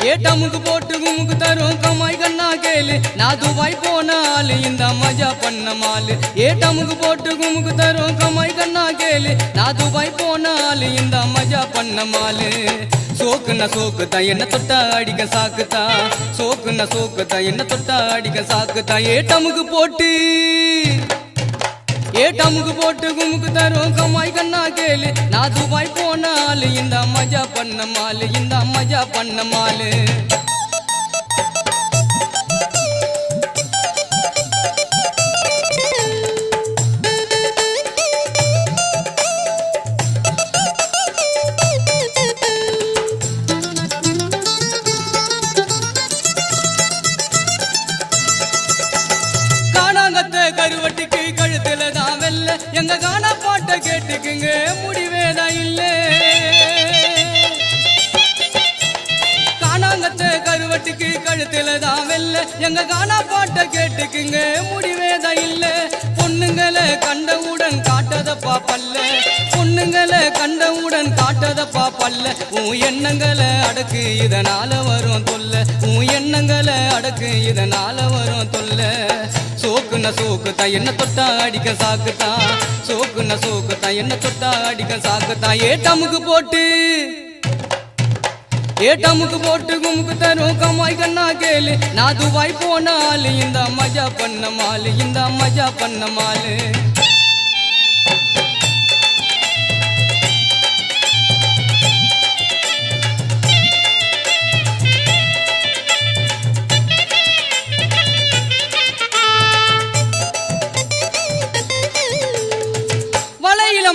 ஏட்டமுக்கு போட்டு குமுக்கு தரும் கமாய் கண்ணா கேளு நான் துபாய் போனால் இந்த மஜா பண்ண மாலு ஏட்டமுக்கு போட்டு குமுக்கு தரும் கமாய் கண்ணா கேளு நான் துபாய் போனால் இந்த மஜா பண்ண மாலு சோக்குன்னா சோக்குதா என்ன தொட்டா அடிக்க சாக்குதா சோக்குன்னா சோக்குதா என்ன தொட்டா அடிக்க சாக்குதா ஏட்டமுக்கு போட்டு குமுக்கு தரும் கமாய் கண்ணா கேளு நான் துபாய் போனால் இந்த மஜா பண்ண மாலு இந்த மஜா பண்ண மாலு கருவட்டிக்கு கழுத்துல தான் வெல்ல எங்க காணா பாட்ட கேட்டுக்குங்க முடிவேதான் இல்ல காணாங்கத்த கருவட்டிக்கு கழுத்துல தான் வெல்ல எங்க காணா பாட்ட கேட்டுக்குங்க முடிவேதான் இல்ல பொண்ணுங்களை கண்டவுடன் காட்டதப்பா பல்ல பொண்ணுங்களை கண்டவுடன் காட்டதப்பா பல்ல உன் எண்ணங்களை அடக்கு இதனால வரும் தொல்ல உன் எண்ணங்களை அடக்கு இதனால வரும் தொல்ல சோக்குன்னா சோக்குதா என்ன தொட்டா அடிக்க சாக்குதா சோக்குன்னா சோக்குதா என்ன தொட்டா அடிக்க சாக்குதா ஏட்டமுக்கு போட்டு குமுக்கு தரும் கமாய் கண்ணா கேளு நான் துபாய் போனால் இந்த மஜா பண்ண மாலு இந்த மஜா பண்ண மாலு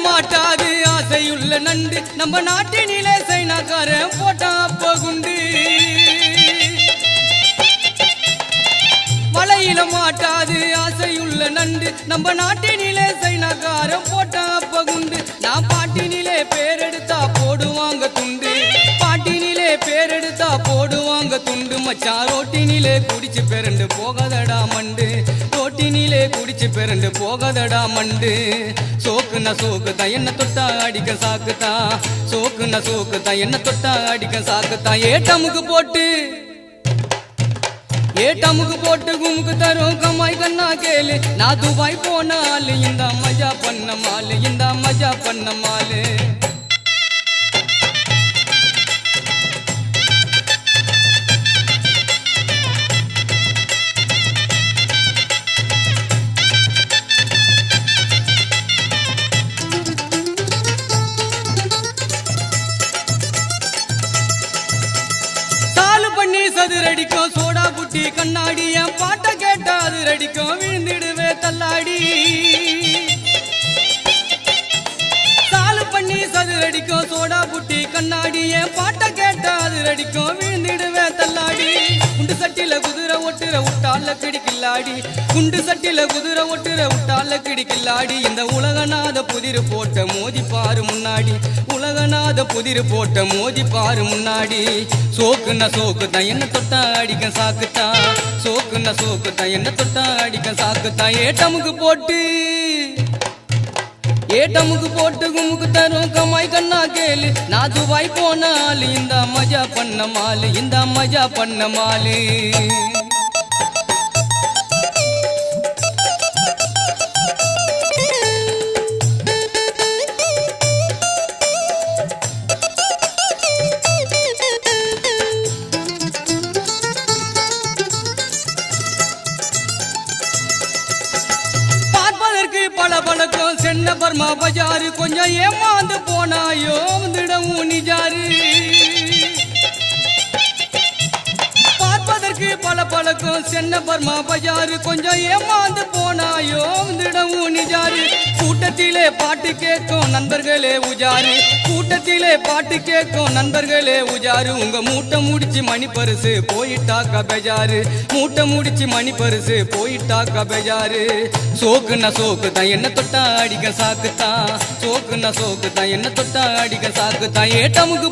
மாட்டாது ஆசையுள்ள நண்டு நம்ம நாட்டினிலே சைனாக்காரன் போட்டா அப்ப குண்டு வலையில மாட்டாது ஆசையுள்ள நண்டு நம்ம நாட்டினிலே சைனாக்காரன் போட்டா அப்ப குண்டு நான் பாட்டினிலே பேரெடுத்தா போடுவாங்க துண்டு பாட்டினிலே பேரெடுத்தா போடுவாங்க துண்டு மச்சான் ரோட்டினிலே குடிச்சு பெரண்டு போகாதடா மண்டு ரோட்டினிலே குடிச்சு பெரண்டு போகாதடா மண்டு சோக்குன்னா சோக்குதா என்ன தொட்டா அடிக்க சாக்குதா சோக்குன்னா சோக்குதா என்ன தொட்டா அடிக்க சாக்குதா ஏட்டமுக்கு போட்டு குமுக்கு தரும் கமாய் கண்ணா கேளு நான் துபாய் போனால் இந்த மஜா பண்ண மாலு இந்த மஜா பண்ண மாலு சதுரடிக்கும் சோடா புட்டி கண்ணாடி என் பாட்ட கேட்டா அதிரடிக்கும் விழுந்திடுவே தள்ளாடி சாலு பண்ணி சதுரடிக்கும் சோடா புட்டி கண்ணாடி என் பாட்ட கேட்டா அதிரடிக்கும் விழுந்திடுவே தள்ளாடி குண்டு சட்டில குதிரை ஒட்டுற விட்டால கிடிக்கில்லாடி குண்டு சட்டில குதிரை ஒட்டுற விட்டால கிடிக்கில்லாடி இந்த உலகநாத புதிர் போட்ட மோதி பாரு முன்னாடி உலகநாத புதிர் போட்ட மோதி பாரு முன்னாடி சோக்குன்னா சோக்குதா என்ன தொட்டா அடிக்க சாக்குதா சோக்குன்னா சோக்குதா என்ன தொட்டா அடிக்க சாக்குதா ஏட்டமுக்கு போட்டு குமுக்கு தரும் கமாய் கண்ணா கேளு நான் துபாய் போனால் இந்த மஜா பண்ண மாலு இந்த மஜா பண்ண மாலு பழக்கம் சென்ன பர்மா பஜாரு கொஞ்சம் ஏமாந்து போனாயோ வந்துடவும் நிஜாரு பார்ப்பதற்கு பழக்கம் சென்ன பர்மா பஜாரு கொஞ்சம் ஏமாந்து போனாயோ வந்துடவும் நிஜாரு கூட்டத்திலே பாட்டு கேட்கும் நண்பர்களே உஜாரு கூட்டத்திலே பாட்டு கேட்கும் நண்பர்களே உஜாரு உங்க மூட்டை முடிச்சு மணி பரிசு போயிட்டாக்கா பெஜாரு மூட்டை முடிச்சு மணி பரிசு போயிட்டாக்கா பெஜாரு சோக்குன்னா சோக்குதா என்ன தொட்டா அடிக்க சாக்குதா சோக்குன்னா சோக்குதா என்ன தொட்டா அடிக்க சாக்குதா ஏட்டமுக்கு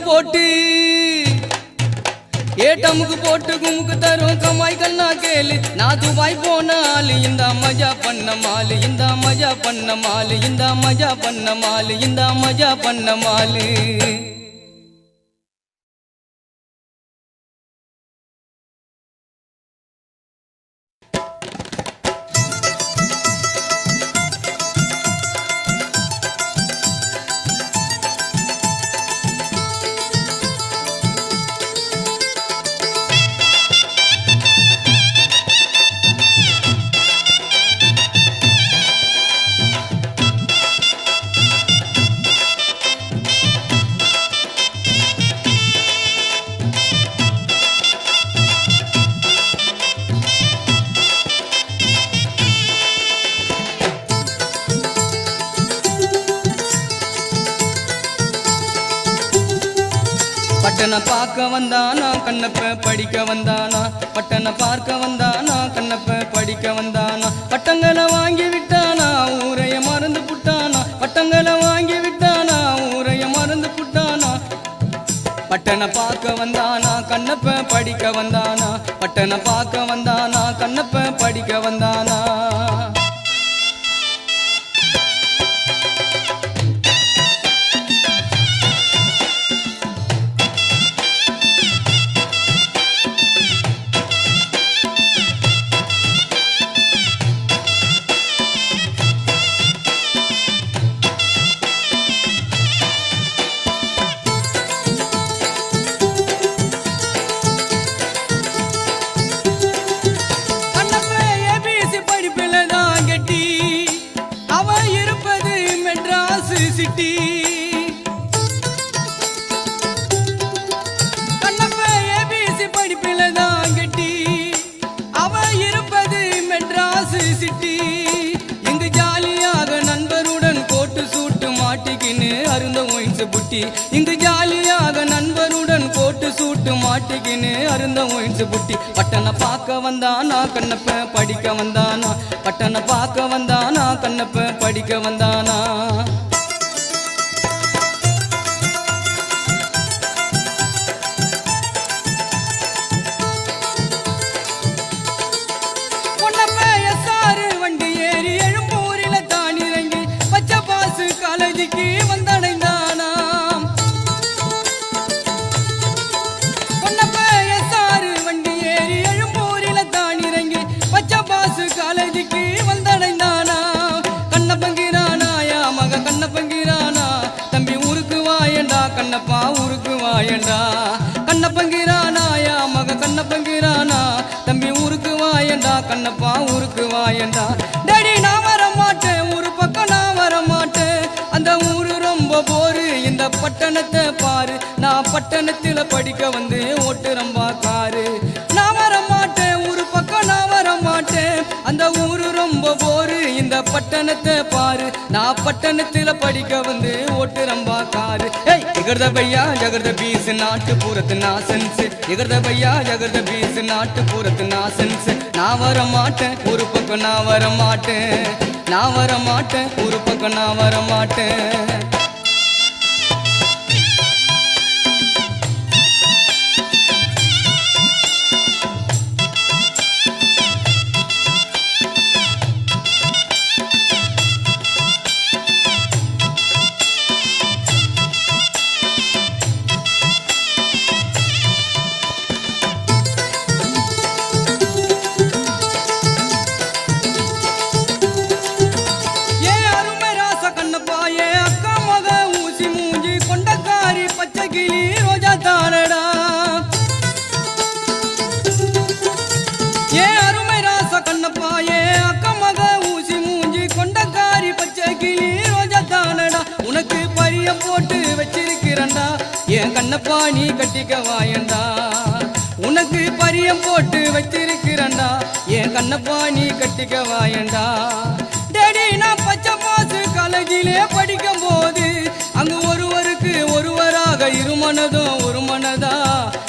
டமுக்கு போட்டு குமுக்கு தரும் கமாய் கண்ணா கேளு நான் துபாய் போனாலு இந்த மஜா பண்ண மாலு இந்த மஜா பண்ண மாலு இந்த மஜா பண்ண மாலு இந்த மஜா பண்ண மாலு பட்டனை பார்க்க வந்தானா கண்ணப்ப படிக்க வந்தானா பட்டனை பார்க்க வந்தானா கண்ணப்ப படிக்க வந்தானா பட்டங்களை வாங்கி விட்டானா ஊரைய மறந்து புட்டானா பட்டங்களை வாங்கி விட்டானா ஊரைய மறந்து புட்டானா பட்டனை பார்க்க வந்தானா கண்ணப்ப படிக்க வந்தானா பட்டனை பார்க்க வந்தானா கண்ணப்ப படிக்க வந்தானா சிட்டி கண்ணப்ப ஏபிசி படிப்பில தான் கெட்டி அவ இருப்பது மெட்ராஸ் சிட்டி இங்கு ஜாலியாக நண்பருடன் கோட்டு சூட்டு மாட்டிக்கின்னு அருந்த ஒயின்ஸ் புட்டி இங்கு ஜாலியாக நண்பருடன் கோட்டு சூட்டு மாட்டிக்கின்னு அருந்த ஒயின்ஸ் புட்டி பட்டனை பார்க்க வந்தானா கண்ணப்ப படிக்க வந்தானா பட்டனை பார்க்க வந்தானா கண்ணப்ப படிக்க வந்தானா காலேஜுக்கு வந்தடைந்தானாம் பொன்னப்ப எஸ்ஆர் வண்டி ஏறி எழும்பூரில தான் இறங்கி பச்சை பாசு காலேஜுக்கு வந்தடைந்தானாம் கண்ணப்பங்கிறானாயா மக கண்ணப்பங்கிறானா தம்பி ஊருக்கு வாயண்டா கண்ணப்பா ஊருக்கு வாயண்டா கண்ணப்பங்கிறானாயா மக கண்ணப்பங்கிறானா தம்பி ஊருக்கு வாயண்டா கண்ணப்பா ஊருக்கு வாயண்டா டேடி நான் வர மாட்டேன் ஒரு பக்கம் நான் வர மாட்டேன் அந்த ஊரு ரொம்ப போரு இந்த பட்டணத்தை பாரு நான் பட்டணத்துல படிக்க வந்து ஓட்டுறம்பா காரு நான் வர மாட்டேன் ஒரு பக்கம் நான் வர மாட்டேன் அந்த ஊரு ரொம்ப போரு இந்த பட்டணத்தை பாரு நான் பட்டணத்துல படிக்க வந்து ஓட்டுறம்பா காரு எகர்த பையா ஜகர்த பீஸ் நாட்டு பூரத்து நாசன்ஸ் எகர்த பையா ஜகர்த பீஸ் நாட்டு பூரத்து நாசன்ஸ் நான் வர மாட்டேன் ஒரு பக்கம் நான் வர மாட்டேன் நான் வர மாட்டேன் ஒரு பக்கம் நான் வர மாட்டேன் போட்டு வச்சிருக்கிறண்டா என் கண்ணப்பா நீ கட்டிக்க வாயண்டா உனக்கு பரியம் போட்டு வச்சிருக்கிறண்டா என் கண்ணப்பா நீ கட்டிக்க வாயண்டா டேடி நான் பச்சை பாசு காலேஜிலே படிக்கும் போது அங்கு ஒருவருக்கு ஒருவராக இருமனதும் ஒரு மனதா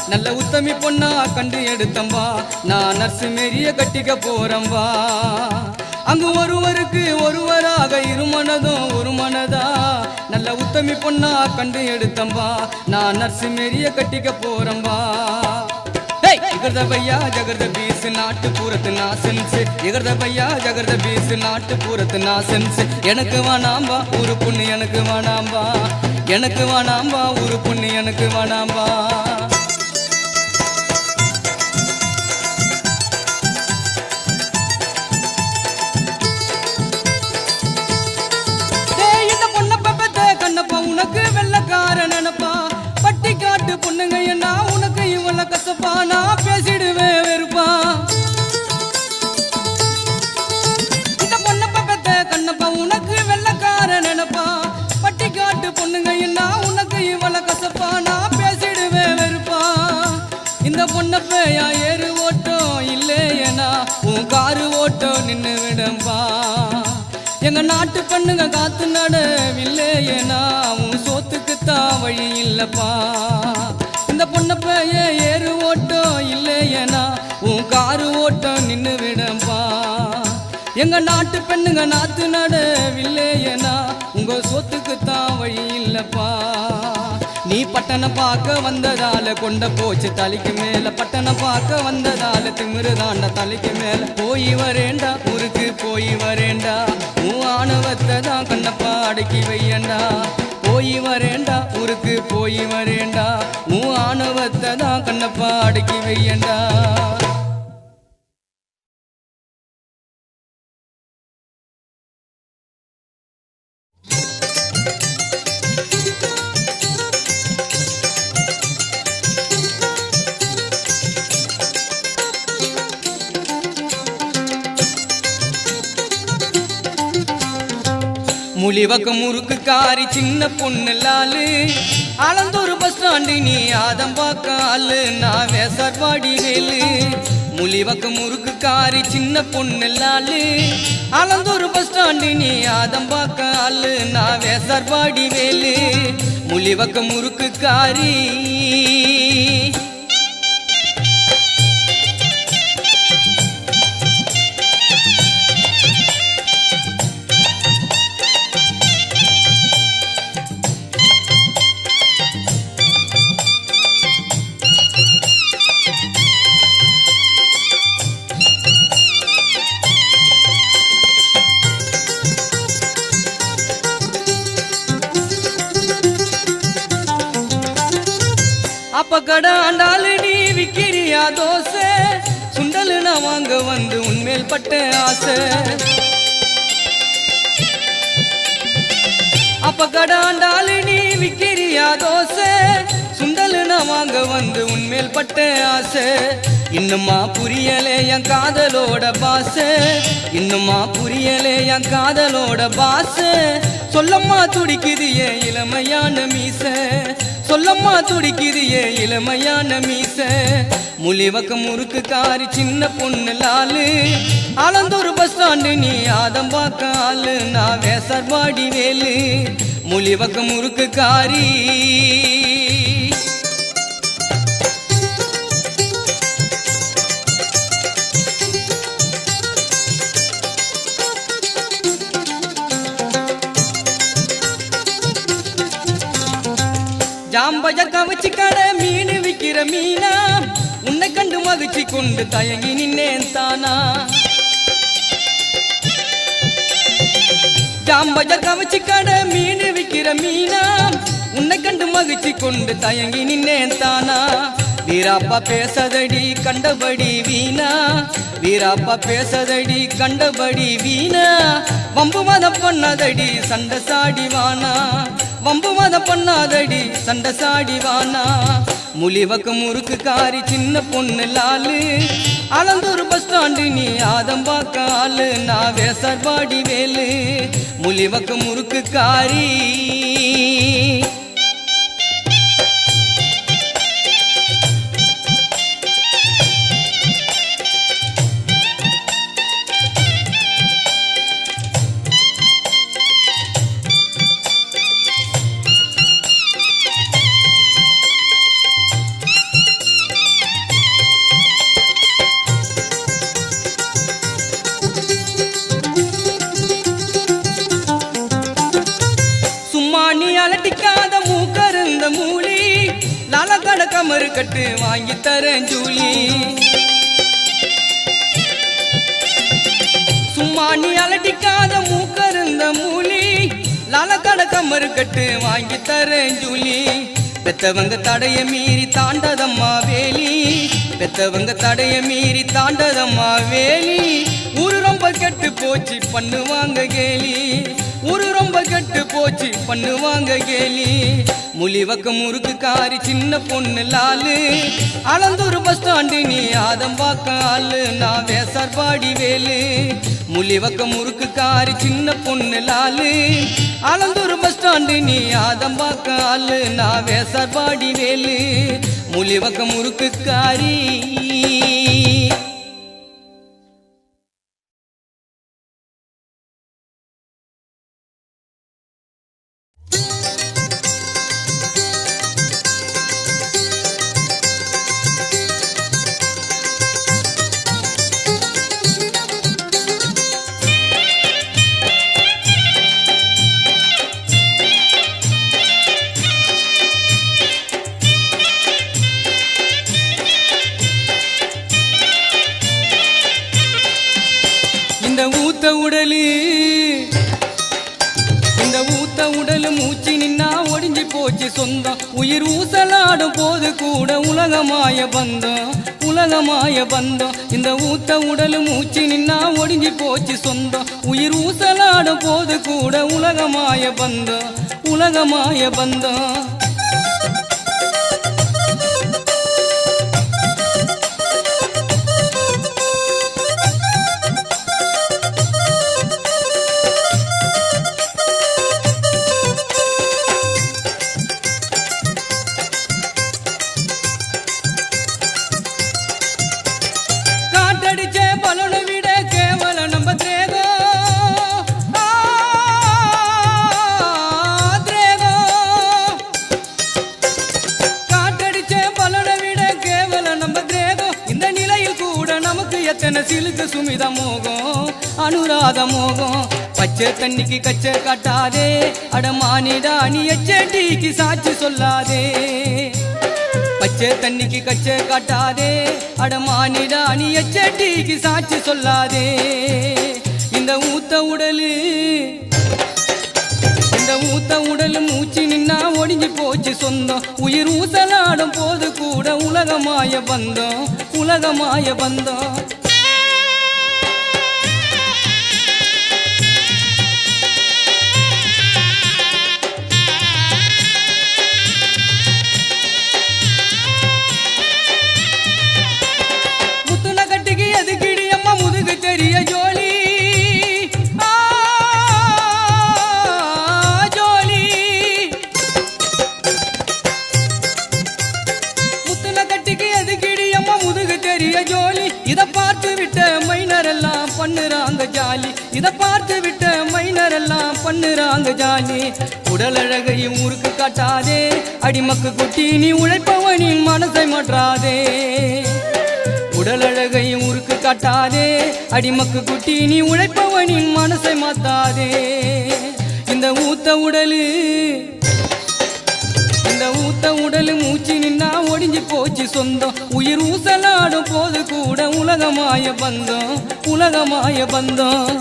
நல்ல உத்தமி பொண்ணா கண்டு எடுத்தம்பா நான் நர்சு மேரிய கட்டிக்க போறம்பா அங்கு ஒருவருக்கு ஒருவராக இருமனதும் ஒரு மனதா நல்ல உத்தமி பொண்ணா கண்டு எடுத்தம்பா நான் நர்சு மேரிய கட்டிக்க போறம்பா எகர்த பையா ஜகர்த பீஸ் நாட்டு பூரத்து நாசன்ஸ் எகர்த பையா ஜகர்த பீஸ் நாட்டு பூரத்து நாசன்ஸ் எனக்கு வேணாம்பா ஒரு பொண்ணு எனக்கு வேணாம்பா எனக்கு வேணாம்பா ஒரு பொண்ணு எனக்கு வேணாம்பா இந்த பொண்ண பப்பத்த கண்ணப்பா உனக்கு வெள்ளக்கார நினைப்பா பட்டி காட்டு பொண்ணுங்க என்ன உனக்கு இவள கசப்பா நான் பேசிடுவேன் வெறுப்பா இந்த பொண்ண பப்பத்த கண்ணப்பா உனக்கு வெள்ளக்கார நினைப்பா பட்டி காட்டு பொண்ணுங்க என்ன உனக்கு இவள கசப்பா நான் பேசிடுவேன் வெறுப்பா இந்த பொண்ண பேயா ஏறு ஓட்டம் இல்லையனா உன் காரு ஓட்டம் நின்னு விடம்பா எங்க நாட்டு பெண்ணுங்க காத்து நடவில்லையனா உன் சோத்துக்குத்தான் வழி இல்லப்பா இந்த பொண்ண பைய ஏறு ஓட்டம் இல்லையனா உன் காரு ஓட்டம் நின்னு விடம்பா எங்க நாட்டு பெண்ணுங்க நாத்து நடவில்லையனா உங்க சொத்துக்குத்தான் வழி இல்லப்பா நீ பட்டண பார்க்க வந்ததால கொண்ட போச்சு தலைக்கு மேல பட்டண பார்க்க வந்ததால திமிருதாண்ட தலைக்கு மேல போய் வரேண்டா ஊருக்கு போய் வரேண்டா உன் ஆணவத்தை தான் கண்ணப்பா அடக்கி வையண்டா போய் வரேண்டா ஊருக்கு போய் வரேண்டா உன் ஆணவத்தை தான் கண்ணப்பா அடக்கி வையண்டா முலிவக்க முறுக்கு காரி சின்ன பொண்ணு லாலு அளந்தூர் பஸ் ஸ்டாண்டு நீ ஆதம்பாக்காலு நான் வேசார்பாடி வேலு முலிவக்க முறுக்கு காரி சின்ன பொண்ணு லாலு அளந்தூர் பஸ் ஸ்டாண்டு நீ ஆதம்பாக்காலு நான் வேசார்பாடி வேலு முலிவக்க முறுக்கு காரி அப்ப கடாண்டாலு நீ விக்கிறியா தோசை சுண்டலு நான் வாங்க வந்து உன்மேல் பட்ட ஆசை அப்ப கடாண்டாலு நீ விக்கிறியா தோசை சுண்டலு நான் வாங்க வந்து உன்மேல் பட்ட ஆசை இன்னுமா புரியலே என் காதலோட பாச இன்னுமா புரியலே என் காதலோட பாச சொல்லம்மா துடிக்குது ஏன் இளமையான மீச சொல்லம்மா துடிக்குது ஏன் இளமையான மீச முலிவக்க முறுக்கு காரி சின்ன பொண்ணு லாலு அளந்தூர் பஸ் ஸ்டாண்டு நீ ஆதம்பாக்காலு நான் வேசார்பாடி வேலு முலிவக்க முறுக்கு காரி ஜாம்பஜர் கவச்சு கடை மீன் விக்கிற மீனா உன்னை கண்டு மகிழ்ச்சி கொண்டு தயங்கி நின்னேன் தானா ஜாம்பஜர் கவச்சு கடை மீன் விக்கிற மீனா உன்னை கண்டு மகிழ்ச்சி கொண்டு தயங்கி நின்னேன் தானா வீராப்பா பேசதடி கண்டபடி வீணா வீராப்பா பேசதடி கண்டபடி வீணா வம்பு மதம் பண்ணதடி சண்டை சாடி வானா வம்பு மதம் பண்ணாதடி சண்டை சாடி வானா முலிவக்க முறுக்கு காரி சின்ன பொண்ணு லாலு அளந்தூர் பஸ் ஸ்டாண்டு நீ ஆதம்பாக்காலு நான் வேசார்பாடி வேலு முலிவக்க முறுக்கு காரி அலட்டிக்காத கமரு கட்டு வாங்கி தரேன் ஜூலி. சும்மா நீ அலட்டிக்காத மூக்கருந்த மூலி, லாலக்கட கமரு கட்டு வாங்கி தரேன் ஜூலி. பெத்தவங்க தடைய மீறி தாண்டதம்மா வேலி, பெத்தவங்க தடைய மீறி தாண்டதம்மா வேலி. ஊரு ரொம்ப கெட்டு போச்சு பண்ணுவாங்க கேலி, ஊரு ரொம்ப கெட்டு போச்சு பண்ணுவாங்க கேலி. முலிவக்க முறுக்கு காரி சின்ன பொண்ணு லாலு, அலந்தூர் பஸ் ஸ்டாண்டு நீ ஆதம்பாக்க ஆளு, நான் வேசார்பாடி வேலு. முலிவக்க முறுக்கு காரி சின்ன பொண்ணு லாலு, அலந்தூர் பஸ் ஸ்டாண்டு நீ ஆதம்பாக்க ஆளு, நான் வேசார்பாடி வேலு. முலிவக்க முறுக்கு காரி. இந்த ஊத்த உடலு மூச்சு நின்னா ஒடிஞ்சு போச்சு சொந்தம், உயிர் ஊசலாடும் போது கூட உலகமாய பந்தம், உலகமாய பந்தம். இந்த ஊத்த உடலு மூச்சு நின்னா ஒடிஞ்சு போச்சு சொந்தம், உயிர் ஊசலாடும் போது கூட உலகமாய பந்தம், உலகமாய பந்தம். சிலுக்கு சுமித மோகம் அனுராத மோகம், பச்சை தண்ணிக்கு கச்சை காட்டாதே அடமானிடா நீ எச்சடிக்கு சாட்சி சொல்லாதே. பச்சை தண்ணிக்கு கச்சை காட்டாதே அடமானிடா நீ எச்சடிக்கு சாட்சி சொல்லாதே. இந்த ஊத்த உடலு, இந்த ஊத்த உடலு மூச்சு நின்னா ஒடிஞ்சு போச்சு சொந்தம், உயிர் ஊசலாடும் போது கூட உலகமாய பந்தம், உலகமாய பந்தம். இத பார்த்து விட்ட மைனரெல்லாம் பண்ணுறாங்க ஜாலி, இத பார்த்து விட்ட மைனரெல்லாம் பண்ணுறாங்க ஜாலி. உடலழகையும் ஊருக்கு காட்டாதே அடிமக்கு குட்டி நீ உழைப்பவனின் மனசை மாற்றாதே. உடலழகையும் ஊருக்கு காட்டாதே அடிமக்கு குட்டி நீ உழைப்பவனின் மனசை மாத்தாதே. இந்த ஊத்த உடலு, இந்த ஊத்த உடலு மூச்சு நின்னா ஒடிஞ்சு போச்சு சொந்தம், உயிர் ஊசலாடும் போது கூட உலகமாய பந்தம், உலகமாய பந்தம்.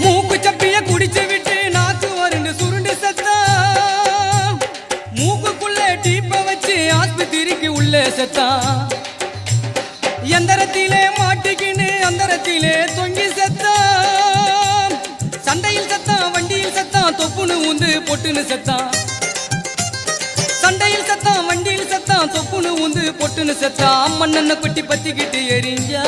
மூக்கு சப்பிய குடிச்சு விட்டு நாக்கு வருண்டு சுருண்டு செத்தா, மூக்குக்குள்ள டீப்ப வச்சு ஆஸ்பத்திரிக்கு உள்ளே செத்தா. எந்தரத்திலே மாட்டிக்கின்னு அந்தரத்திலே தொங்கி செத்தான், சண்டையில் செத்தான் வண்டியில் செத்தான் தொப்புன்னு ஊந்து பொட்டுன்னு செத்தான். சண்டையில் செத்தான் வண்டியில் செத்தான் தொப்புன்னு ஊந்து பொட்டுன்னு செத்தான். மண்ணெண்ண கொட்டி பத்திக்கிட்டு எரிஞ்சா,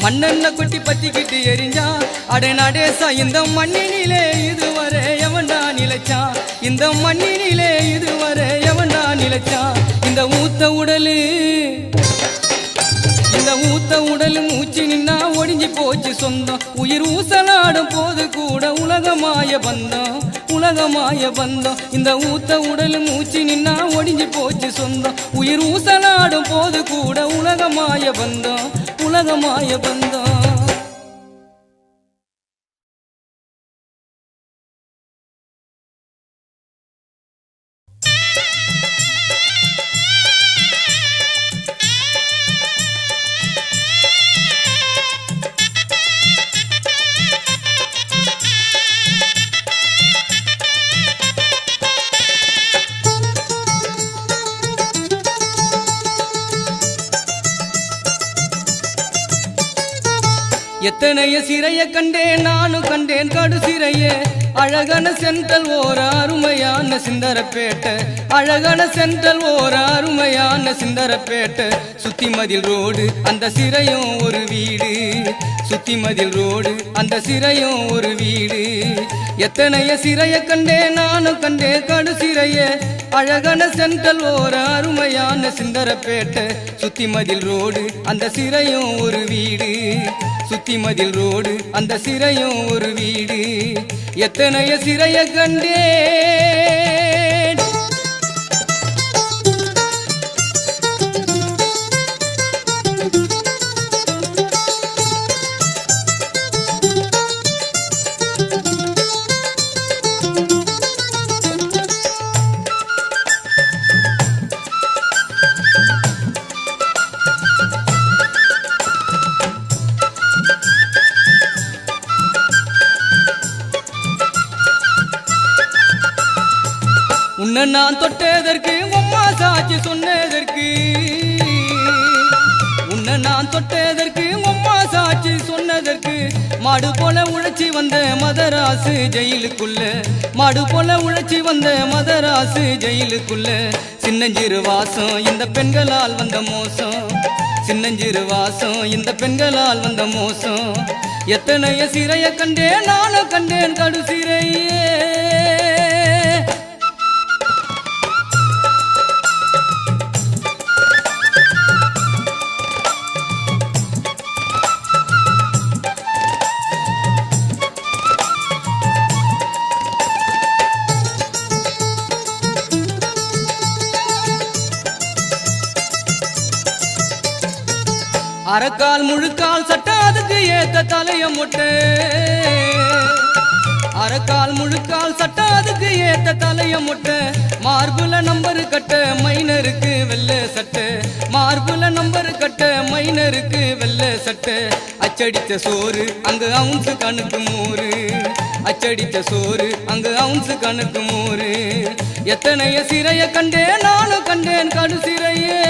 மண்ணெண்ண கொட்டி பத்திக்கிட்டு எரிஞ்சா. அடே நடேசா இந்த மண்ணினிலே இதுவரை எவன்டா நிலைச்சான், இந்த மண்ணினிலே இதுவரை எவன்டா நிலைச்சான். இந்த ஊத்த உடலு, இந்த ஊத்த உடல் மூச்சு நின்னா ஒடிஞ்சு போச்சு சொந்தம், உயிர் ஊசலாடும் போது கூட உலகமாய பந்தம், உலகமாய பந்தம். இந்த ஊத்த உடல் மூச்சு நின்னா ஒடிஞ்சு போச்சு சொந்தம், உயிர் ஊசலாடும் போது கூட உலகமாய பந்தம், உலகமாய பந்தம். எத்தனைய சிறைய கண்டேன் நானும் கண்டேன் கடு சிறைய அழகான சென்றல் ஓர அருமையான சிந்தரப்பேட்டை அழகான சென்றல் ஓர அருமையான சிந்தரப்பேட்டை சுத்தி மதில் ரோடு அந்த சிறையும் ஒரு வீடு சுத்தி மதில் ரோடு அந்த சிறையும் ஒரு வீடு எத்தனைய சிறைய கண்டேன் நானும் கண்டேன் கடு சிறைய அழகான சென்றல் ஓர அருமையான சிந்தரப்பேட்டை சுத்தி மதில் ரோடு அந்த சிறையும் ஒரு வீடு சுத்தி மதில் ரோடு அந்த சிறையும் ஒரு வீடு எத்தனைய சிறைய கண்டேன் உன்னை நான் தொட்டதற்கு உம்மா சாட்சி சொன்னதற்கு உன்னை நான் தொட்டதற்கு உம்மா சாட்சி சொன்னதற்கு மாடு போல உழைச்சி வந்த மதராசு ஜெயிலுக்குள்ள மாடு போல உழைச்சி வந்த மதராசு ஜெயிலுக்குள்ள சின்னஞ்சிறு வாசம் இந்த பெண்களால் வந்த மோசம் சின்னஞ்சிறு வாசம் இந்த பெண்களால் வந்த மோசம் எத்தனைய சிறைய கண்டேன் நானும் கண்டேன் கடு சிறையே அரைக்கால் முழுக்கால் சட்டை அதுக்கு ஏத்த தலைய மொட்டை அரைக்கால் முழுக்கால் சட்டை அதுக்கு ஏத்த தலைய மொட்டை மார்புல நம்பரு கட்ட மைனருக்கு வெள்ளை சட்டை மார்புல நம்பரு கட்ட மைனருக்கு வெள்ளை சட்டை அச்சடித்த சோறு அங்கு அவுன்சு கணக்கு மோறு அச்சடித்த சோறு அங்கு அவுன்சு கணக்கு மோறு எத்தனைய சிறைய கண்டேன் நானும் கண்டேன் கடு சிறையே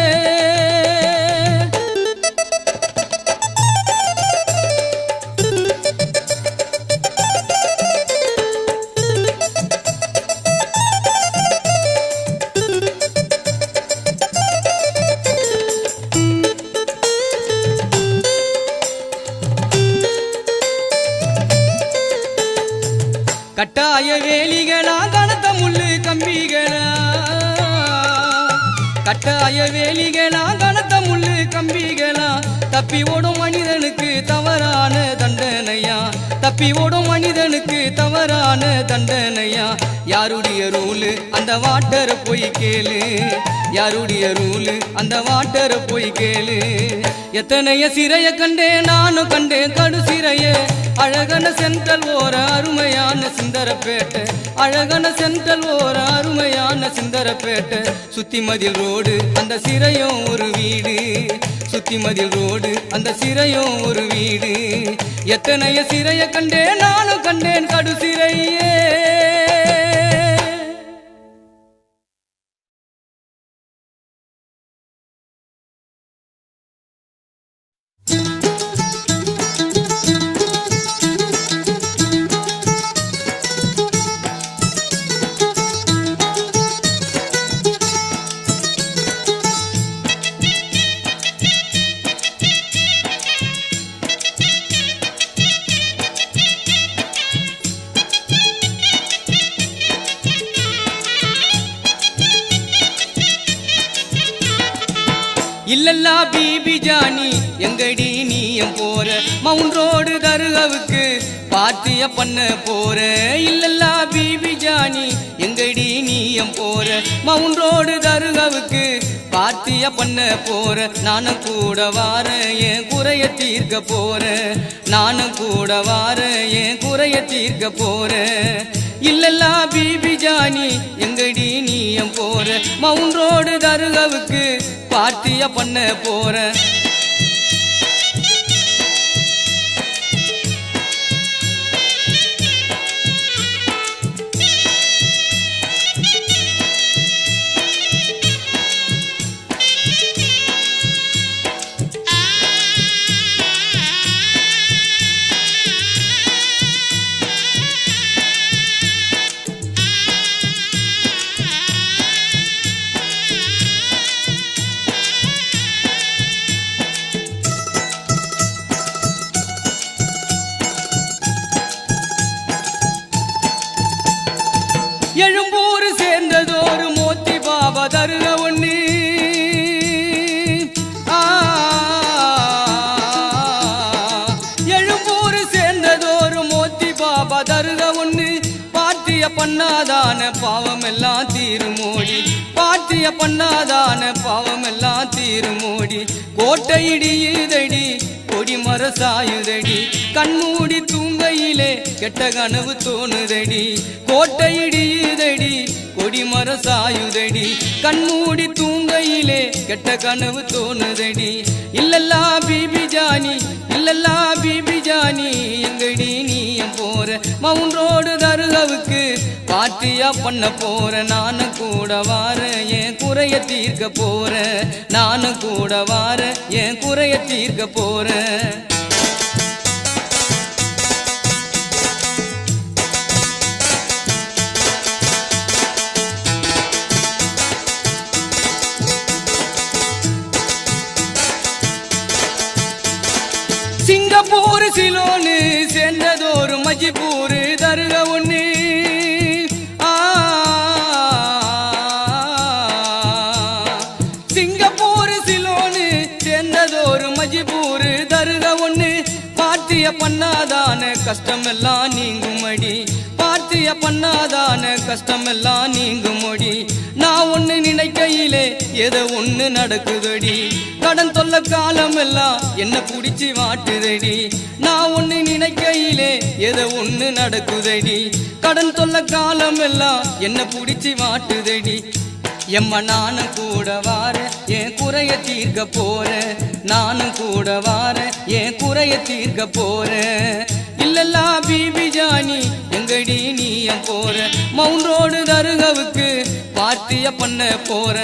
கட்டாய வேலிகளா கனத்த முள்ளு கம்பிகளா கட்டாய வேலிகளா கனத்த முள்ளு கம்பிகளா தப்பி ஓடும் மனிதனுக்கு தவறான தண்டனையா தப்பி ஓடும் மனிதனுக்கு தவறான தண்டனையா யாருடைய ரூலு அந்த வாட்டரை போய் கேளு யாருடைய ரூலு அந்த வாட்டரை போய் கேளு எத்தனைய சிறைய கண்டேன் நானும் கண்டேன் கடு சிறைய அழகான சென்றல் ஓர அருமையான சிந்தரப்பேட்டை அழகான சென்றல் ஓர அருமையான சிந்தரப்பேட்டை சுத்தி மதில் ரோடு அந்த சிறையும் ஒரு வீடு சுத்தி மதில் ரோடு அந்த சிறையும் ஒரு வீடு எத்தனைய சிறைய கண்டேன் நானும் கண்டேன் கடு சிறையே இல்லல்லா பீபி ஜானி எங்கடி நீயம் போற மவுண்ட் ரோடு தருகவுக்கு பார்ட்டிய பண்ண போற இல்லல்லா பீபி ஜானி எங்கடி நீயம் போற மவுண்ட் ரோடு தருகவுக்கு பார்ட்டிய பண்ண போற நானும் கூட வார என் குறைய தீர்க்க போற நானும் கூட வார என் குறைய தீர்க்க போற இல்லல்லா பீபி ஜானி எங்கடி நீயம் போற மவுண்ட் ரோடு தருகவுக்கு பார்ட்டிய பண்ண போற எழும்பூர் சேர்ந்ததோரு மோத்தி பாபா தருக ஒண்ணு எழும்பூர் சேர்ந்ததோரு மோத்தி பாபா தருக ஒண்ணு பாத்திய பண்ணாதான பாவம் எல்லாம் தீருமோடி பாத்திய பண்ணாதான பாவம் எல்லாம் தீருமோடி கோட்டை இடியுதடி கொடிமர சாயுதடி கண்மூடி தூங்கையிலே கெட்ட கனவு தோணுதடி கோட்டை இடியுதடி கொடிமர சாயுதடி கண்மூடி தூங்கையிலே கெட்ட கனவு தோணுதடி இல்லல்லா பிபி ஜானி இல்லல்லா பிபி ஜானி எங்கடி நீயும் போற மவுன் ரோடு தருகவுக்கு பாட்டியா பண்ண போற நானும் கூட வார என் குறைய தீர்க்க போற நானும் கூட வார என் குறைய தீர்க்க போற சிங்கப்பூர் சிலோனு சேர்ந்ததோரு மஜிப்பூர் தருக ஒண்ணு சிங்கப்பூர் சிலோனு சேர்ந்ததோரு மஜிப்பூர் தருக ஒண்ணு பாத்திய பண்ணாதான கஷ்டம் எல்லாம் நீங்குமடி பாத்திய பண்ணாதான கஷ்டம் எல்லாம் நீங்குமடி நான் ஒண்ணு நினைக்கையிலே ஏதோ ஒண்ணு நடக்குதடி கடன் தொல்ல காலம் எல்லாம் என்ன புடிச்சு வாட்டுதடி நான் ஒண்ணு நினைக்கையிலே ஏதோ ஒண்ணு நடக்குதடி கடன் தொல்ல காலம் எல்லாம் என்ன புடிச்சு வாட்டுதடி எம்மா நானும் கூட வார என் குறைய தீர்க்க போற நானும் கூட வார என் குறைய தீர்க்க போற இல்லல்லா பிபி ஜானி எங்கடி நீயும் போற மவுன் ரோடு தருகவுக்கு பாத்திய பண்ண போற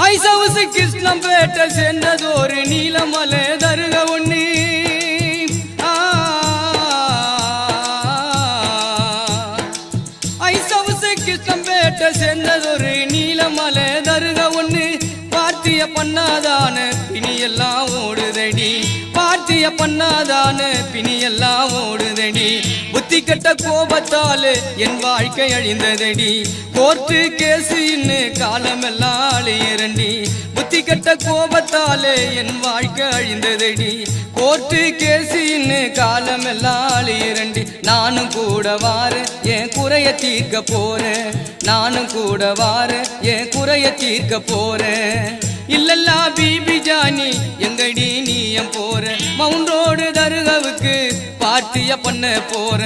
ஐசவுசு கிருஷ்ணம்பேட்டை சென்றதோரு நீலமலை தருக ஒண்ணு ஐசவுசு கிருஷ்ணம்பேட்டை சென்றதொரு நீலமலை தருக ஒண்ணு பார்த்திய பண்ணாதான பிணியெல்லாம் ஓடுதடி பார்த்திய பண்ணாதான பிணியெல்லாம் ஓடுதடி புத்தி கெட்ட கோபத்தாலே என் வாழ்க்கை அழிந்ததடி கோர்ட்டு கேசு இன்னு காலமெல்லாம் அழியரண்டி புத்தி கெட்ட கோபத்தாலே என் வாழ்க்கை அழிந்ததடி கோர்ட்டு கேசு இன்னு காலமெல்லாம் அழியரண்டி நானும் கூட வார என் குறைய தீர்க்க போறேன் நானும் கூட வார என் குறைய தீர்க்க போறேன் இல்லல்லா பிபி ஜானி எங்கடி நீயும் போற மவுன் ரோடு தருகவுக்கு பாட்டிய பண்ண போற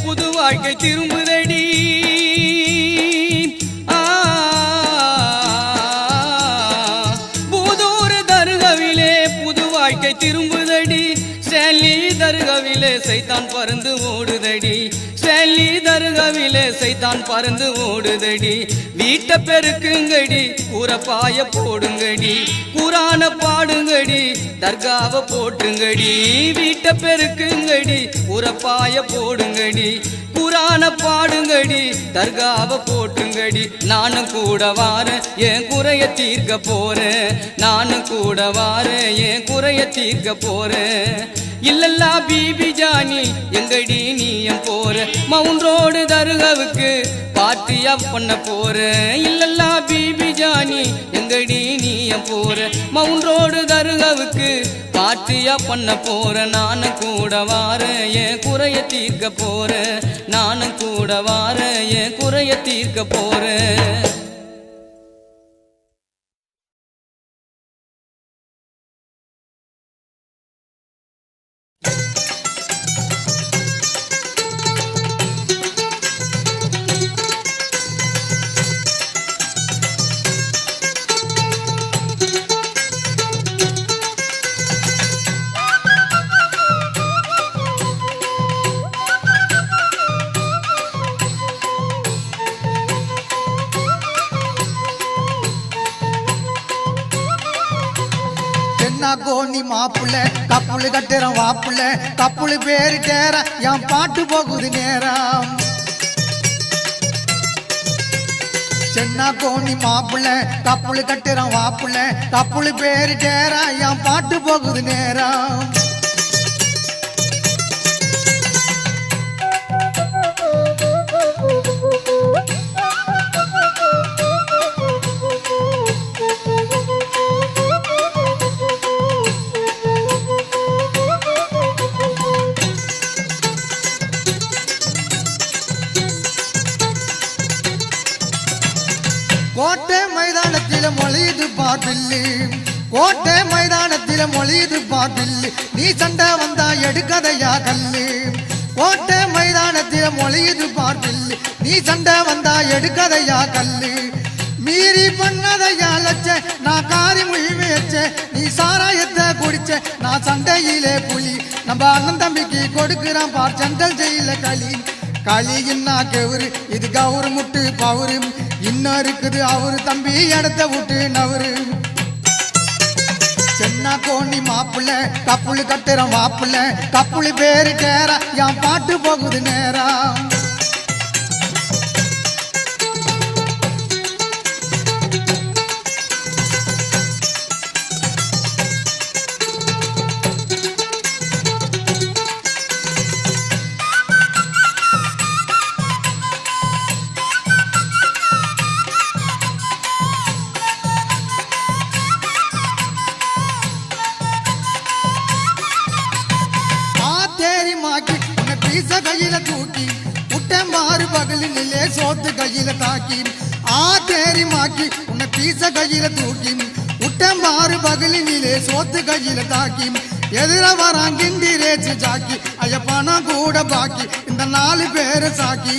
புது வாழ்க்கை திரும்புதடி பூதூர் தருகவிலே புது வாழ்க்கை திரும்புதடி ஸ்டான்லி தருகவிலே சைத்தான் பறந்து ஓடுதடி ஸ்டான்லி தருகவிலே சைத்தான் பறந்து ஓடுதடி வீட்டை பெருக்குங்கடி கூரப்பாய போடுங்கடி குரான பாடுங்கடி தர்காவை போட்டுங்கடி வீட்டை பெருக்குங்கடி கூரப்பாய போடுங்கடி குரான பாடுங்கடி தர்காவை போட்டுங்கடி நானும் கூட வார என் குறைய தீர்க்க போறேன் நானும் கூட வார என் குறைய தீர்க்க போறேன் இல்லல்லா பிபி ஜானி எங்கடி நீயும் போற மவுன் ரோடு தருகவுக்கு பாத்தியா பண்ண போற இல்லல்லா பிபி ஜானி எங்கடி நீயும் போற மவுன் ரோடு தருகவுக்கு ஆட்சியா பண்ண போற நானும் கூட வார என் குறைய தீர்க்க போற நானும் கூட வார என் குறைய தீர்க்க போற கோணி மாப்புள்ள கப்புளு கட்டுறோம் வாப்புள்ள கப்புளு பேரு கேர என் பாட்டு போகுது நேரம் சென்னா கோணி மாப்புள்ள கப்புளு கட்டுறோம் வாப்புள்ள கப்புளு பேரு கேர என் பாட்டு போகுது நேரம் கோட்டை மைதானத்தில மொழியுது பார்பில்லு கோட்டை மைதானத்தில மொழியுது பார்பில்லு நீ சண்டை வந்தா எடுக்கதையா கல்லு கோட்டை மைதானத்தில மொழியுது பார்பில்லு நீ சண்டை வந்தா எடுக்கதையா கல்லு மீறி பண்ணதையா லட்ச நான் காரி மொழி வச்ச நீ சாராயத்தை குடிச்ச நான் சண்டையிலே புலி நம்ம அண்ணன் தம்பிக்கு கொடுக்கிறான் பார் சண்டல் ஜெயில களி களியின்னா கெவுரு இது கவுரு முட்டு பவுரு இன்னும் இருக்குது அவரு தம்பி இடத்த விட்டு நவரு சென்னா கோணி மாப்புள்ள கப்புளு கட்டுறோம் வாப்புள்ள கப்புளு பேரு கேரா என் பாட்டு போகுது நேரம் கையில தூக்கி உட்டமாறு பகலிலே சோத்து கையில தாக்கி ஆத்தேரி மாக்கி உன்னை பீச கையில தூக்கி உட்டமாறு பகலிலே சோத்து கையில தாக்கி எதிர வராங்கிண்டி ரேச்சு ஜாக்கி ஐய பணம் கூட பாக்கி இந்த 4 பேரு சாக்கி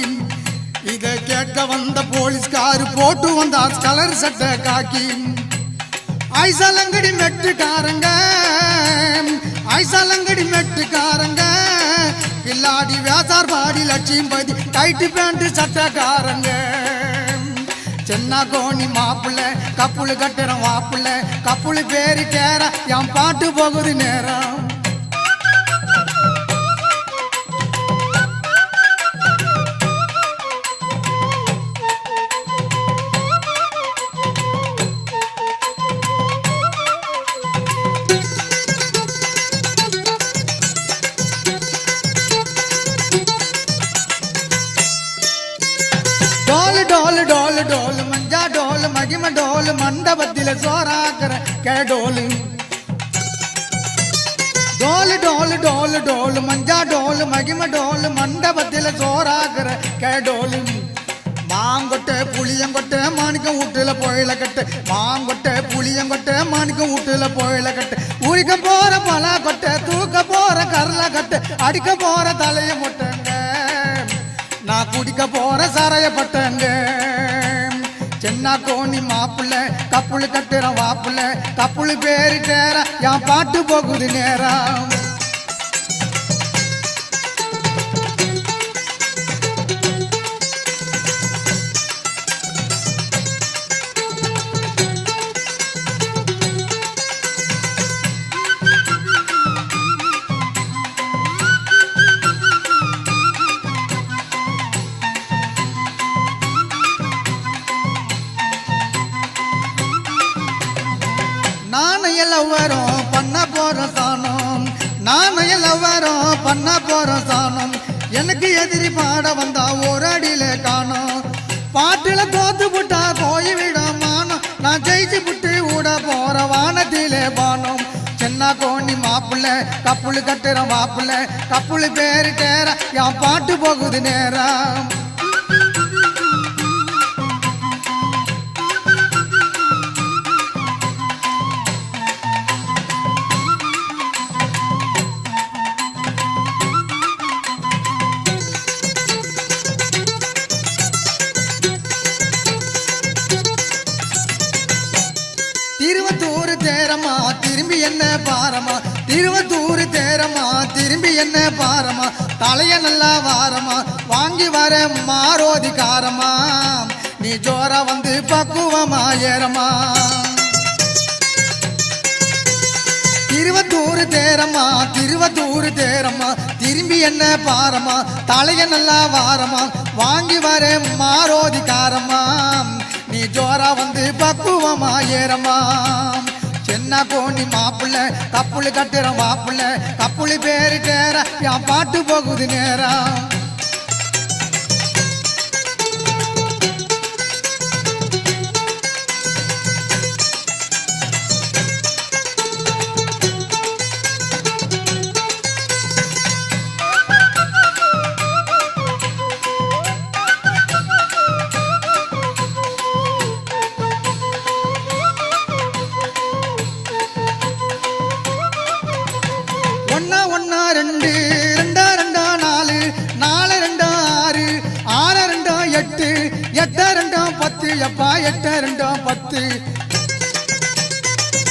இதை கேட்க வந்த போலீஸ்காரு போட்டு வந்த கலர் சட்டை காக்கி ஐசலங்கடி மெட்டுக்காரங்க ஐசலங்கடி மெட்டுக்காரங்க கில்லாடி வேசார் பாடி லட்சியம்பதி டைட்டு பேண்ட் சட்டக்காரங்க சென்னா கோணி மாப்புள்ள கப்புளு கட்டுறோம் வாப்புள்ள கப்புளு பேரு கேர என் பாட்டு போகுது நேரம் डोल डोल मंजा डोल मगिम डोल मंडपतिल सोराकर के डोल डोल डोल डोल डोल मंजा डोल मगिम डोल मंडपतिल सोराकर के डोल मांगोटे पुलियंगोटे मानिक ऊटुल पोयिल कट्टे मांगोटे पुलियंगोटे मानिक ऊटुल पोयिल कट्टे ऊरिक पोर पला कोट्टे तूक पोर करल कट्टे अडिक पोर तलय मोट्टंगे ना कुडिक पोर सारय पट्टंगे சென்னா கோணி மாப்புள்ள கப்புளு கட்டுற வாப்புள்ள கப்புளு பேரு கேர என் பாட்டு போகுது நேரம் எல்லாரும் பண்ண போற சாணம் நாம எல்லாரும் பண்ண போற சாணம் எனக்கு எதிரி பாட வந்தா ஒரு அடியில காணோம் பாட்டுல தோத்து புட்டா போய் விட மானோம் நான் ஜெயிச்சு புட்டு ஊட போற வானத்திலே பானோம் சென்னா கோணி மாப்பு மாப்பிள்ள கப்புளு கட்டுற மாப்பிள்ள கப்புளு பேரு டேரா என் பாட்டு போகுது நேரம் திருவத்தூர் தேரமா திரும்பி என்ன பாரமா திருவத்தூர் தேரமா திரும்பி என்ன பாரமா தலைய நல்லா வாரமா வாங்கி வர மாரோதிகாரமா நீ ஜோரா வந்து பக்குவமா ஏறமா திருவத்தூர் தேரமா திருவத்தூர் தேரமா திரும்பி என்ன பாரமா தலைய நல்லா வாரமா வாங்கி வர மாரோதிகாரமா நீ ஜோரா வந்து பக்குவமா ஏறமா சென்னா கோணி மாப்பிள்ள கப்புளு கட்டுற மாப்பிள்ள கப்புளு பேரு டேரா என் பாட்டு போகுது நேரம் ஒன்னா ஒன்னா ரெண்டு ரெண்டா ரெண்டா நாலு நாலு ரெண்டா ஆறு ஆறு ரெண்டா எட்டு எட்டா ரெண்டா பத்து எப்பா எட்ட ரெண்டா பத்து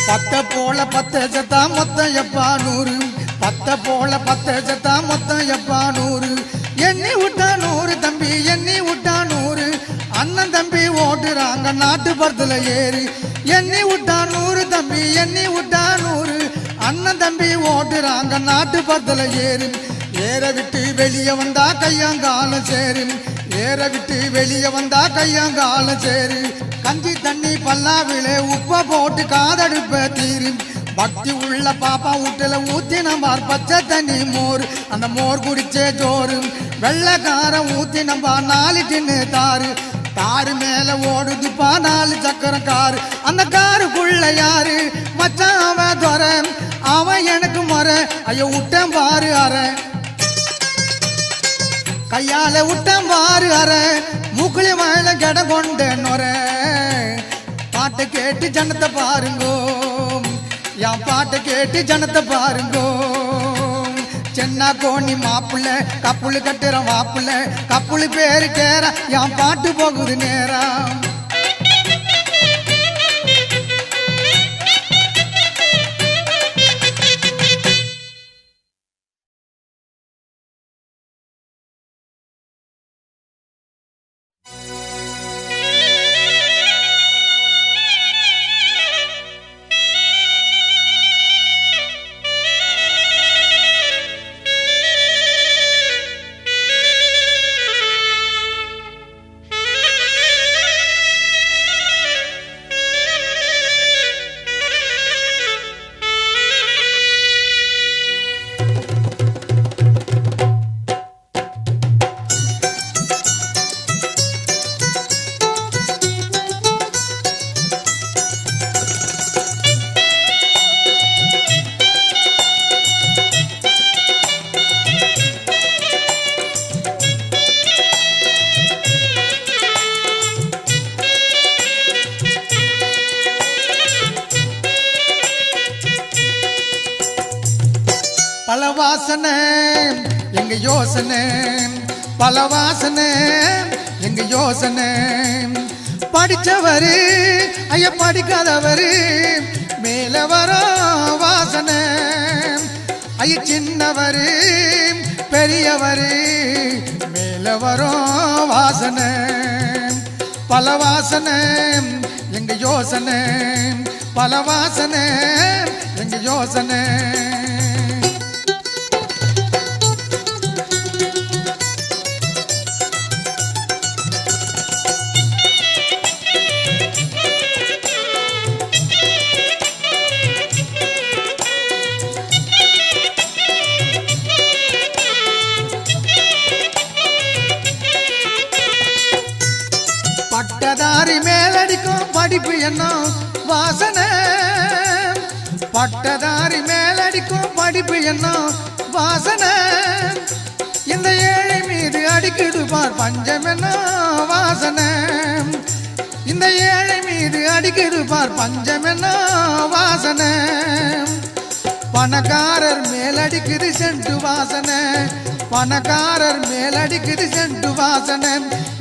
பத்த போல பத்து சத்தா மொத்தம் எப்பா நூறு பத்த போல பத்து சத்தா மொத்தம் எப்பா நூறு எண்ணி விட்டா நூறு தம்பி எண்ணி விட்டா நூறு அண்ணன் தம்பி ஓட்டுறாங்க நாட்டு பரத்துல ஏறி எண்ணி விட்டா நூறு தம்பி எண்ணி விட்டா நூறு அண்ணன் தம்பி ஓட்டுறாங்க நாட்டு பரத்துல ஏறி ஏற விட்டு வெளியே வந்தா கையாங்காலம் சேரு ஏற விட்டு வெளியே வந்தா கையாங்காலம் சேரு கஞ்சி தண்ணி பல்லாவிலே உப்ப போட்டு காதடுப்ப தீரு பக்தி உள்ள பாப்பா வீட்டுல ஊத்தினம்பார் பச்சை தண்ணி மோர் அந்த மோர் குடிச்சே ஜோறு வெள்ளைக்காரம் ஊத்தினம்பா 4 டின்னு தாரு தாரு மேல ஓடுதுப்பா 4 சக்கரம் காரு அந்த காருக்குள்ள யாரு மச்சான் அவன் துற அவன் எனக்கு முற ஐயோ விட்டேன் பாரு அற கையால விட்டேன் பாரு அற மூக்குளி மேல கெட கொண்ட நொற பாட்டை கேட்டு ஜனத்தை பாருங்கோ என் பாட்டை கேட்டு ஜனத்தை பாருங்கோ சென்னா கோணி மாப்பிள்ள கப்புளு கட்டுற மாப்பிள்ள கப்புளு பேரு கேரா என் பாட்டு போகுது நேரம் பல வாசனை எங்க யோசனை பல வாசனை எங்க யோசனை படிச்சவரு ஐயா படிக்காதவரு மேல வர வாசனை ஐயா சின்னவரு பெரியவரு மேல வரும் வாசனை பல வாசனை எங்க யோசனை பல வாசனை எங்க யோசனை பட்டதாரி மேலடிக்கும் படிப்பு என்ன வாசனை பட்டதாரி மேலடிக்கும் படிப்பு என்ன வாசனை இந்த ஏழை மீது அடிக்குது பார் பஞ்சம் என்ன வாசனை இந்த ஏழை மீது அடிக்குது பார் பஞ்சம் என்ன வாசனை பணக்காரர் மேலடிக்குது செண்டு வாசனை பணக்காரர் மேலடிக்குது செண்டு வாசனை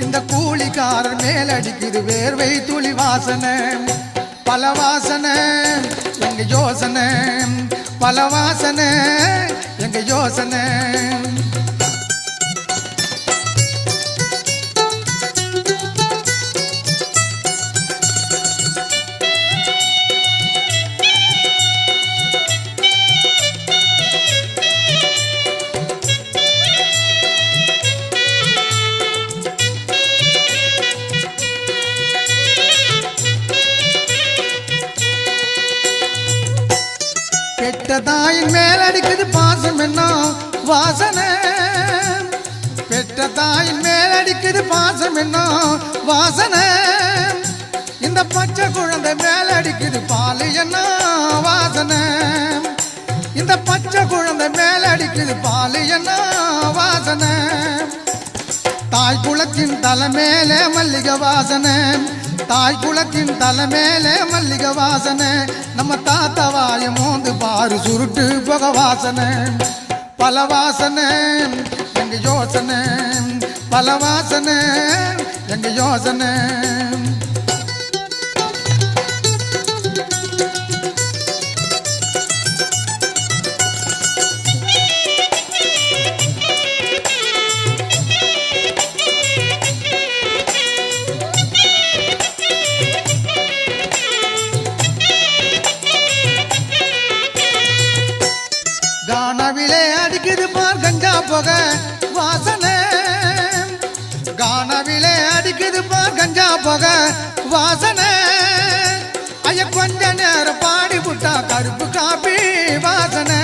இந்த கூலிக்காரர் மேலடிக்குது வேர்வை துளி வாசனை பல வாசனை எங்க யோசனை பல வாசனை எங்க யோசனை பெற்ற தாயின் மேலடிக்குது பாசம் என்ன வாசனை பெற்ற தாயின் மேலடிக்குது பாசம் என்ன வாசனை இந்த பச்சை குழந்தை மேலடிக்குது பால் என்ன வாசனை இந்த பச்சை குழந்தை மேலடிக்குது பால் என்ன வாசனை தாய் குலத்தின் தலை மேலே மல்லிகை வாசனை தாய் குலத்தின் தலை மேலே மல்லிகை வாசனை நம்ம தாத்தவாய மோந்து பாரு சுருட்டு புக வாசனை பல வாசனை எங்க யோசனை பல வாசனை எங்க யோசனை கானவிலே அடிக்குது பார் கஞ்சா புக வாசனை கானவிலே அடிக்குது பார் கஞ்சா புக வாசனை ஐய கொஞ்ச நேரம் பாடி விட்டா கருப்பு காப்பி வாசனை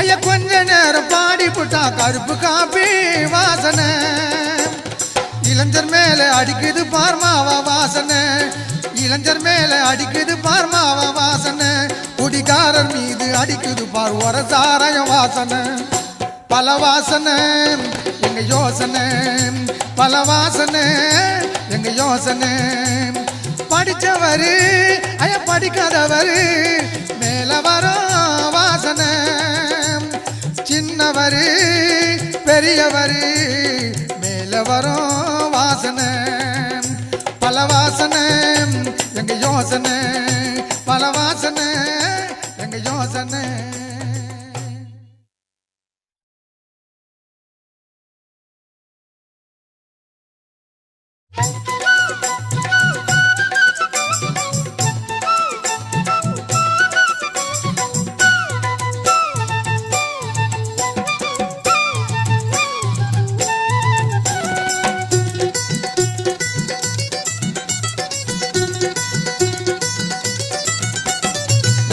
ஐய கொஞ்ச நேரம் பாடி விட்டா கருப்பு காப்பி வாசனை இளைஞர் மேல அடிக்குது பார் மாவா வாசனை இளைஞர் மேல அடிக்குது பார் மாவா வாசனை குடிகாரர் மீது அடிக்குது பார் ஒரு சாராய வாசனை பல வாசனை எங்க யோசனை பல வாசனை எங்க யோசனை படிச்சவரு படிக்காதவரு மேல வரும் வாசனை சின்னவரு பெரியவரு மேல வரும் வாசனை பல வாசனை எங்க யோசனை பல வாசனை எங்க யோசனை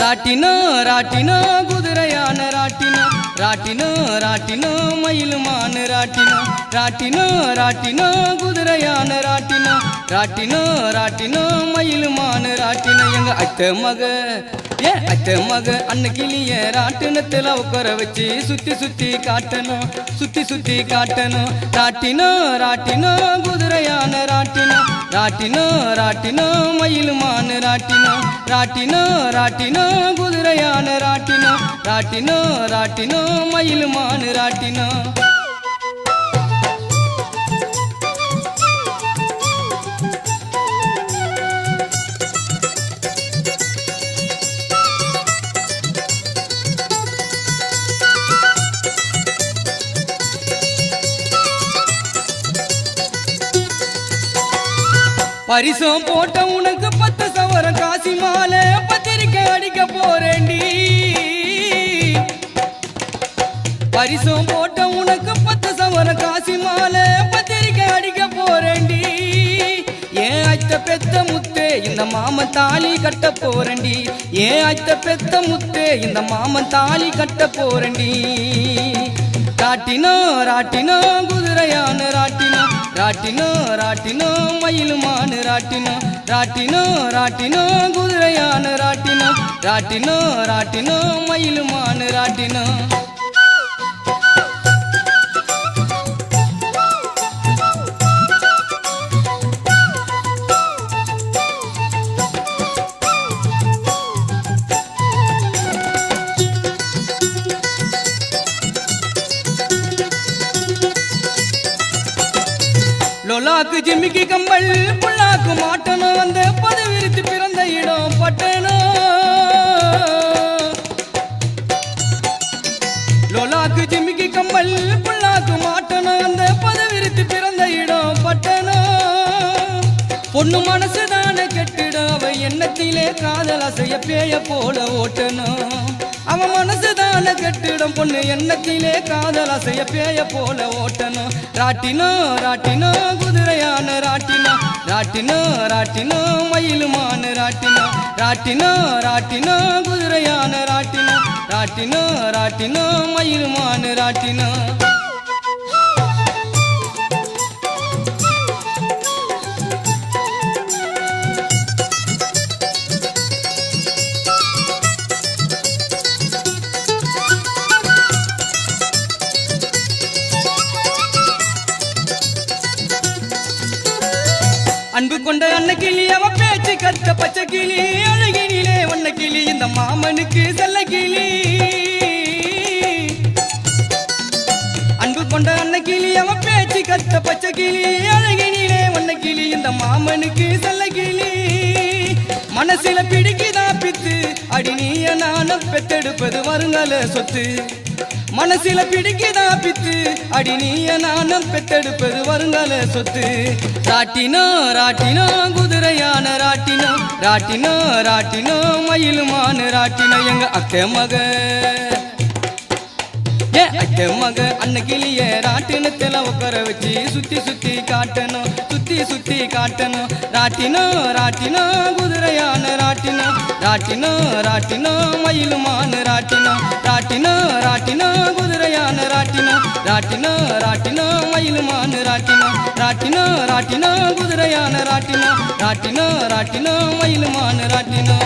ராட்டினோ ராட்டினோ குதிரையான ராட்டினோ ராட்டினோ ராட்டினோ மயிலுமான ராட்டினோ ராட்டினோ ராட்டினோ குதிரையான ராட்டினோ ராட்டினோ ராட்டினோ மயிலுமான ராட்டினோ எங்க அத்தை மக அத்தை மக அன்னைக்கிளிய ராட்டினத்துல உட்கார வச்சு சுத்தி சுத்தி காட்டணும் சுத்தி சுத்தி காட்டணும் ராட்டினோ ராட்டினோ குதிரையான ராட்டினோ ராட்டினோ ராட்டினோ மயிலுமான ராட்டினோ ராட்டினோ ராட்டினோ குதிரையான ராட்டினோ ராட்டினோ ராட்டினோ மயிலுமான ராட்டினோ பரிசம் போட்ட உனக்கு 10 சவர காசி மாலை பத்திரிக்கை அடிக்க போறேண்டி பரிசம் போட்ட உனக்கு 10 சவர காசி மாலை பத்திரிக்கை அடிக்க போறேண்டி ஏன் அத்த பெத்த முத்தே இந்த மாமன் தாலி கட்ட போறேண்டி ஏன் அத்த பெத்த முத்தே இந்த மாமன் தாலி கட்ட போறேண்டி ராட்டினோ ராட்டினோ குதிரையான ராட்டினோ ராட்டினோ ராட்டினோ மயிலுமானு ராட்டினோ ராட்டினோ ராட்டினோ குதிரையான ராட்டினோ ராட்டினோ ராட்டினோ மயிலுமானு ராட்டினோ லோலாக்கு ஜிம்மிக்கு கம்பல் புல்லாக்கு மாட்டணும் அந்த பதவிரித்து பிறந்த இடம் பட்டணம் லோலாக்கு ஜிம்மிக்கு கம்பல் புல்லாக்கு மாட்டணும் அந்த பதவிரித்து பிறந்த இடம் பட்டணம் பொண்ணு மனசுதான கெட்டிடம் அவ எண்ணத்திலே காதல் அசைய பேய போல ஓட்டணும் அவன் மனசுதான கெட்டிடம் பொண்ணு எண்ணத்திலே காதல் அசைய பேய போல ஓட்டணும் ராட்டினோ ராட்டினோ குதிரையான ராட்டினோ ராட்டினோ ராட்டினோ மயிலுமான ராட்டினோ ராட்டினோ ராட்டினோ குதிரையான ராட்டினோ ராட்டினோ ராட்டினோ மயிலுமான ராட்டினோ அன்பு கொண்ட அன்னக்கிளி அவ பேச்சு கத்த பச்சை கிளி அழகினிலே வண்ண கிளி இந்த மாமனுக்கு செல்ல கிளி அன்பு கொண்ட அன்னக்கிளி அவ பேச்சு கத்த பச்சை கிளி அழகினிலே வண்ண கிளி இந்த மாமனுக்கு செல்ல கிளி மனசில பிடிக்குதா பித்து அடி நீய நானும் பெத்தெடுப்பது வருங்கால சொத்து மனசில பிடிக்குதா பித்து அடி நீய நானும் பெத்தெடுப்பது வருங்கால சொத்து ராட்டினோ ராட்டினோ குதிரையான ராட்டினோ ராட்டினோ ராட்டினோ மயிலுமான ராட்டினோ எங்க அக்கை மக அக்கை மக அன்னக்கிளிய ராட்டினத்துல உட்கார வச்சு சுத்தி சுத்தி காட்டணும் சுத்தி சுத்தி காட்டணும் ராட்டினோ ராட்டினோ குதிரையான ராட்டினோ ராட்டினோ ராட்டினோ மயிலுமான ராட்டினோ ராட்டினோ ராட்டினோ குதிரையான ராட்டினோ ராட்டினோ ராட்டினோ மயிலுமான ராட்டினோ ராட்டினோ ராட்டினோ குதிரையான ராட்டினோ ராட்டினோ ராட்டினோ மயிலுமான ராட்டினோ